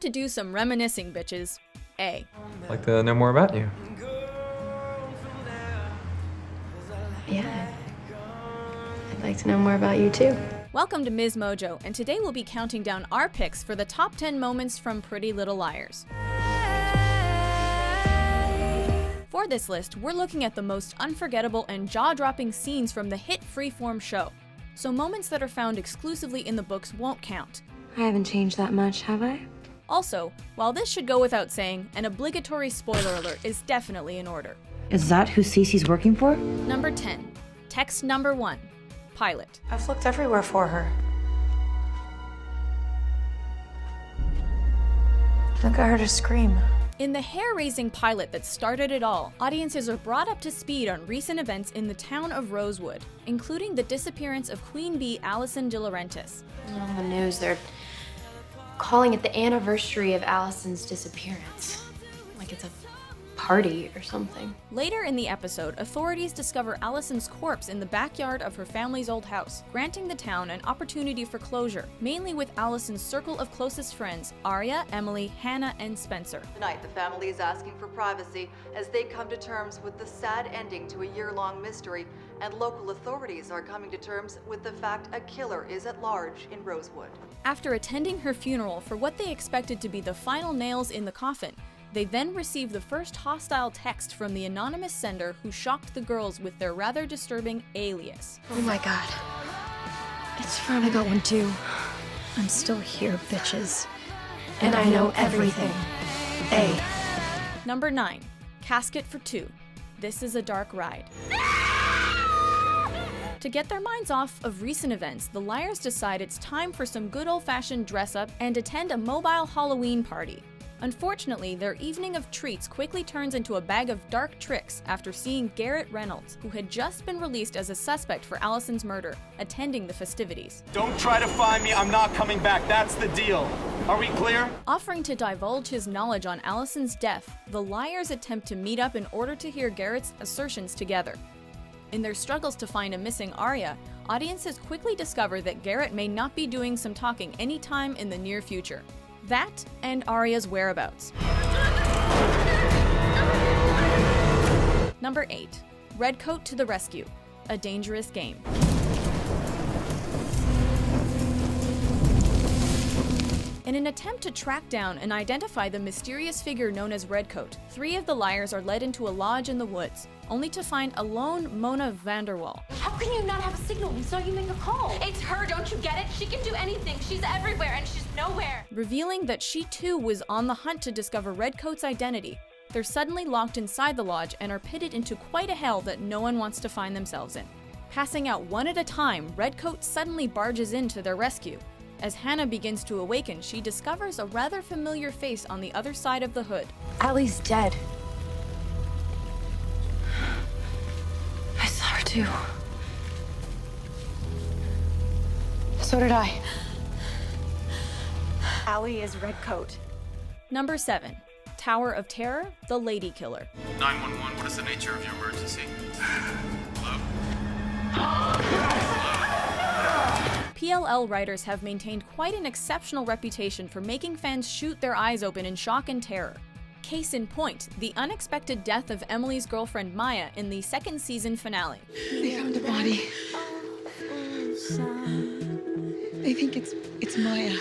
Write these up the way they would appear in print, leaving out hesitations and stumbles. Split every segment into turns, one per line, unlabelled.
to do some reminiscing, bitches. A.
I'd like to know more about you.
Yeah. I'd like to know more about you too.
Welcome to MsMojo, and today we'll be counting down our picks for the top 10 moments from Pretty Little Liars. For this list, we're looking at the most unforgettable and jaw-dropping scenes from the hit Freeform show. So moments that are found exclusively in the books won't count.
I haven't changed that much, have I?
Also, while this should go without saying, an obligatory spoiler alert is definitely in order.
Is that who Cece's working for?
Number 10. Text number 1. Pilot.
I've looked everywhere for her. I think I heard her scream.
In the hair-raising pilot that started it all, audiences are brought up to speed on recent events in the town of Rosewood, including the disappearance of Queen Bee Allison De Laurentiis.
On the news, they're calling it the anniversary of Allison's disappearance. Like it's a party or something.
Later in the episode, authorities discover Allison's corpse in the backyard of her family's old house, granting the town an opportunity for closure, mainly with Allison's circle of closest friends, Aria, Emily, Hannah, and Spencer.
Tonight, the family is asking for privacy as they come to terms with the sad ending to a year-long mystery, and local authorities are coming to terms with the fact a killer is at large in Rosewood.
After attending her funeral for what they expected to be the final nails in the coffin, they then receive the first hostile text from the anonymous sender who shocked the girls with their rather disturbing alias.
Oh my god. It's from... I got one too. I'm still here, bitches. And I know everything. A.
Number 9. Casket for 2. This is a dark ride. To get their minds off of recent events, the liars decide it's time for some good old-fashioned dress-up and attend a mobile Halloween party. Unfortunately, their evening of treats quickly turns into a bag of dark tricks after seeing Garrett Reynolds, who had just been released as a suspect for Allison's murder, attending the festivities.
Don't try to find me, I'm not coming back, that's the deal. Are we clear?
Offering to divulge his knowledge on Allison's death, the liars attempt to meet up in order to hear Garrett's assertions together. In their struggles to find a missing Aria, audiences quickly discover that Garrett may not be doing some talking anytime in the near future. That and Aria's whereabouts. Number 8. Redcoat to the rescue. A dangerous game. In an attempt to track down and identify the mysterious figure known as Redcoat, 3 of the liars are led into a lodge in the woods, only to find a lone Mona Vanderwall.
How can you not have a signal? We saw you make a call. It's her, don't you get it? She can do anything. She's everywhere and she's nowhere.
Revealing that she too was on the hunt to discover Redcoat's identity, they're suddenly locked inside the lodge and are pitted into quite a hell that no one wants to find themselves in. Passing out one at a time, Redcoat suddenly barges in to their rescue. As Hannah begins to awaken, she discovers a rather familiar face on the other side of the hood.
Allie's dead. I saw her too. So did I.
Allie is Redcoat.
Number 7. Tower of Terror, the Lady Killer.
911, what is the nature of your emergency? Hello?
PLL writers have maintained quite an exceptional reputation for making fans shoot their eyes open in shock and terror. Case in point, the unexpected death of Emily's girlfriend Maya in the second season finale.
They found a body. They think it's Maya.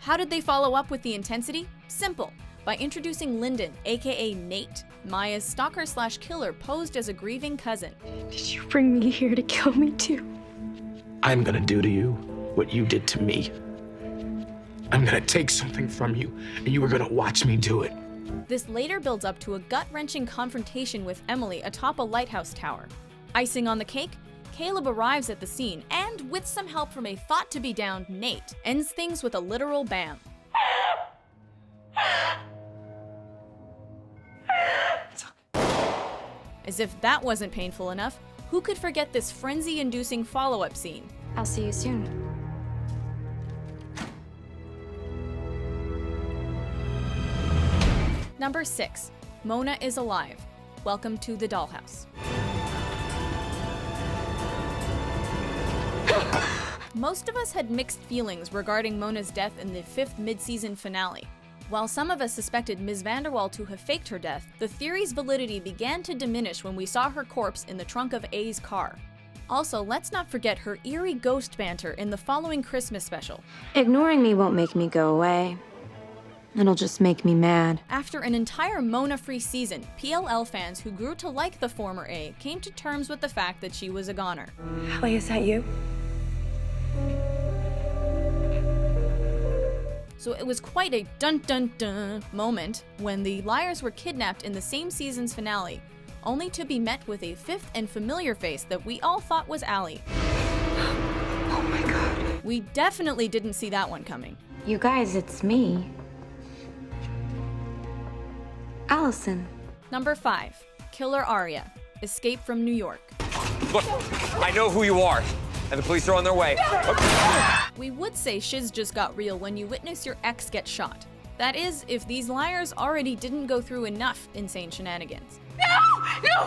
How did they follow up with the intensity? Simple. By introducing Lyndon, aka Nate, Maya's stalker/killer posed as a grieving cousin.
Did you bring me here to kill me too?
I'm gonna do to you what you did to me. I'm gonna take something from you, and you are gonna watch me do it.
This later builds up to a gut-wrenching confrontation with Emily atop a lighthouse tower. Icing on the cake, Caleb arrives at the scene and, with some help from a thought-to-be-downed Nate, ends things with a literal bam. As if that wasn't painful enough, who could forget this frenzy-inducing follow-up scene?
I'll see you soon.
Number 6. Mona is alive. Welcome to the dollhouse. Most of us had mixed feelings regarding Mona's death in the 5th mid-season finale. While some of us suspected Ms. Vanderwall to have faked her death, the theory's validity began to diminish when we saw her corpse in the trunk of A's car. Also, let's not forget her eerie ghost banter in the following Christmas special.
Ignoring me won't make me go away. It'll just make me mad.
After an entire Mona-free season, PLL fans who grew to like the former A came to terms with the fact that she was a goner.
Allie, is that you?
So it was quite a dun-dun-dun moment when the liars were kidnapped in the same season's finale, only to be met with a fifth and familiar face that we all thought was Allie.
Oh my god.
We definitely didn't see that one coming.
You guys, it's me. Allison.
Number 5. Killer Aria. Escape from New York.
Look, I know who you are, and the police are on their way.
We would say shiz just got real when you witness your ex get shot. That is, if these liars already didn't go through enough insane shenanigans.
No!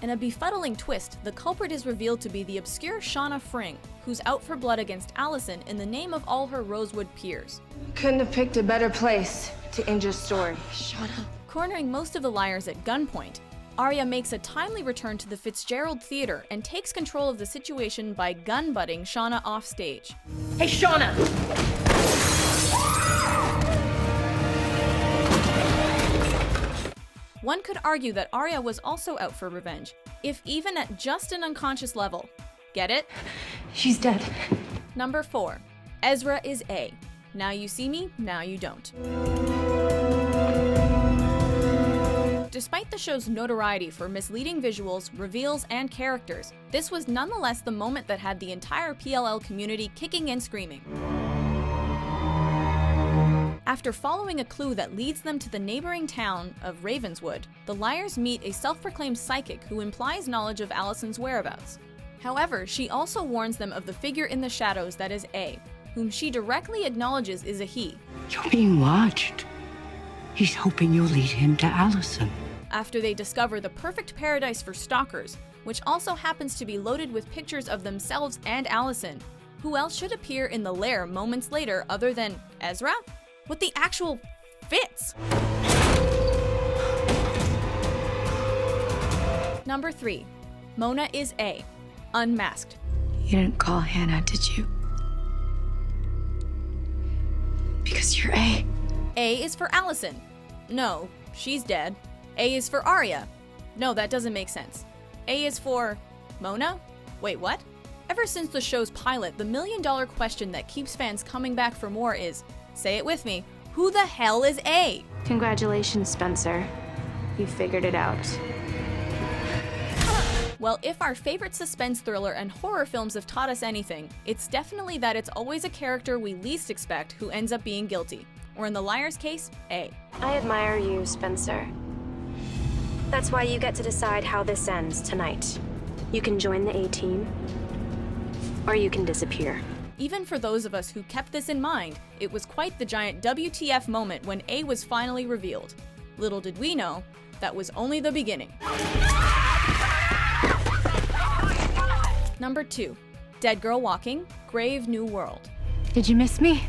In a befuddling twist, the culprit is revealed to be the obscure Shauna Fring, who's out for blood against Allison in the name of all her Rosewood peers.
Couldn't have picked a better place to end your story.
Shauna. Cornering most of the liars at gunpoint, Aria makes a timely return to the Fitzgerald Theater and takes control of the situation by gun-butting Shauna off stage.
Hey, Shauna!
One could argue that Aria was also out for revenge, if even at just an unconscious level. Get it?
She's dead.
Number 4. Ezra is A. Now you see me, now you don't. Despite the show's notoriety for misleading visuals, reveals, and characters, this was nonetheless the moment that had the entire PLL community kicking and screaming. After following a clue that leads them to the neighboring town of Ravenswood, the liars meet a self-proclaimed psychic who implies knowledge of Allison's whereabouts. However, she also warns them of the figure in the shadows that is A, whom she directly acknowledges is a he.
You're being watched. He's hoping you'll lead him to Allison.
After they discover the perfect paradise for stalkers, which also happens to be loaded with pictures of themselves and Allison, who else should appear in the lair moments later other than Ezra? What the actual fits? Number 3. Mona is A. Unmasked.
You didn't call Hannah, did you? Because you're A.
A is for Allison. No, she's dead. A is for Aria. No, that doesn't make sense. A is for Mona? Wait, what? Ever since the show's pilot, the million-dollar question that keeps fans coming back for more is, say it with me, who the hell is A?
Congratulations, Spencer. You figured it out.
Well, if our favorite suspense thriller and horror films have taught us anything, it's definitely that it's always a character we least expect who ends up being guilty. Or in the liar's case, A.
I admire you, Spencer. That's why you get to decide how this ends tonight. You can join the A-team, or you can disappear.
Even for those of us who kept this in mind, it was quite the giant WTF moment when A was finally revealed. Little did we know, that was only the beginning. Number 2. Dead Girl Walking, Grave New World.
Did you miss me?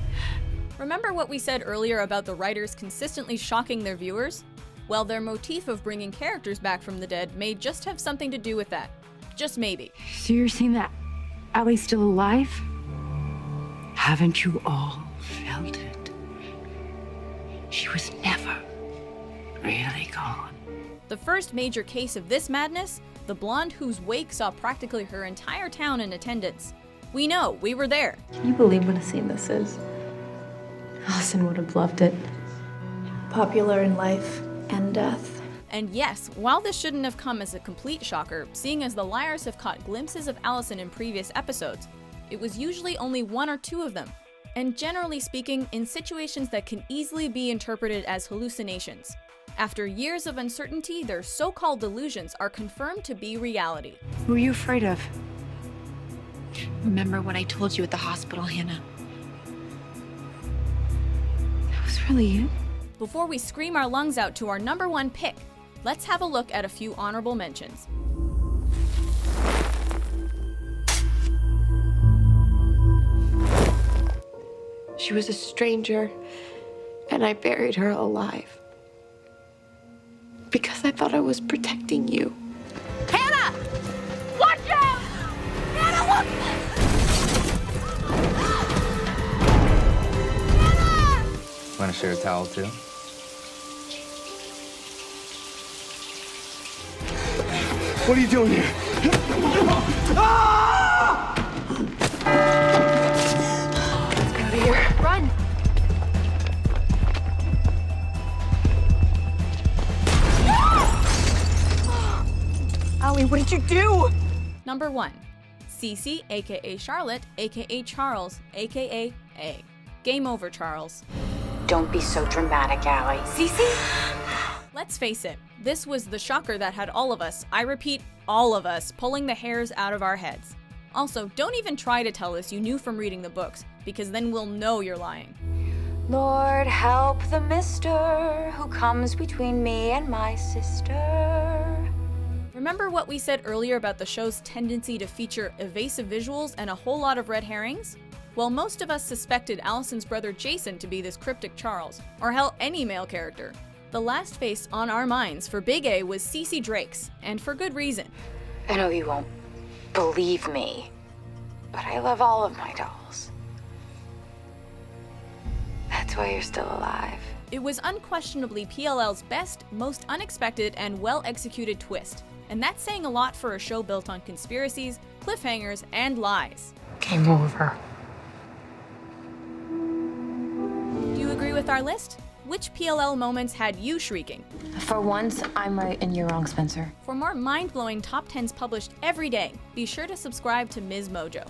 Remember what we said earlier about the writers consistently shocking their viewers? Well, their motif of bringing characters back from the dead may just have something to do with that. Just maybe.
So you're saying that Allie's still alive? Haven't you all felt it? She was never really gone.
The first major case of this madness, the blonde whose wake saw practically her entire town in attendance. We know, we were there.
Can you believe what a scene this is? Allison would have loved it. Popular in life and death.
And yes, while this shouldn't have come as a complete shocker, seeing as the liars have caught glimpses of Allison in previous episodes, it was usually only 1 or 2 of them, and generally speaking, in situations that can easily be interpreted as hallucinations. After years of uncertainty, their so-called delusions are confirmed to be reality.
Who are you afraid of?
Remember what I told you at the hospital, Hannah? That was really it?
Before we scream our lungs out to our number 1 pick, let's have a look at a few honorable mentions.
She was a stranger, and I buried her alive. Because I thought I was protecting you.
Hannah! Watch out! Hannah, look!
Want to share a towel too?
What are you doing here? Ah!
Let's get out of here.
Run!
Allie, what did you do?
Number 1. Cece, aka Charlotte, aka Charles, aka A. Game over, Charles.
Don't be so dramatic, Allie. Cece?
Let's face it, this was the shocker that had all of us, I repeat, all of us, pulling the hairs out of our heads. Also, don't even try to tell us you knew from reading the books, because then we'll know you're lying.
Lord, help the mister who comes between me and my sister.
Remember what we said earlier about the show's tendency to feature evasive visuals and a whole lot of red herrings? Well, most of us suspected Allison's brother Jason to be this cryptic Charles, or hell, any male character. The last face on our minds for Big A was Cece Drake's, and for good reason.
I know you won't believe me, but I love all of my dolls. That's why you're still alive.
It was unquestionably PLL's best, most unexpected, and well-executed twist. And that's saying a lot for a show built on conspiracies, cliffhangers, and lies.
Game over.
Do you agree with our list? Which PLL moments had you shrieking?
For once, I'm right and you're wrong, Spencer.
For more mind-blowing top 10s published every day, be sure to subscribe to MsMojo.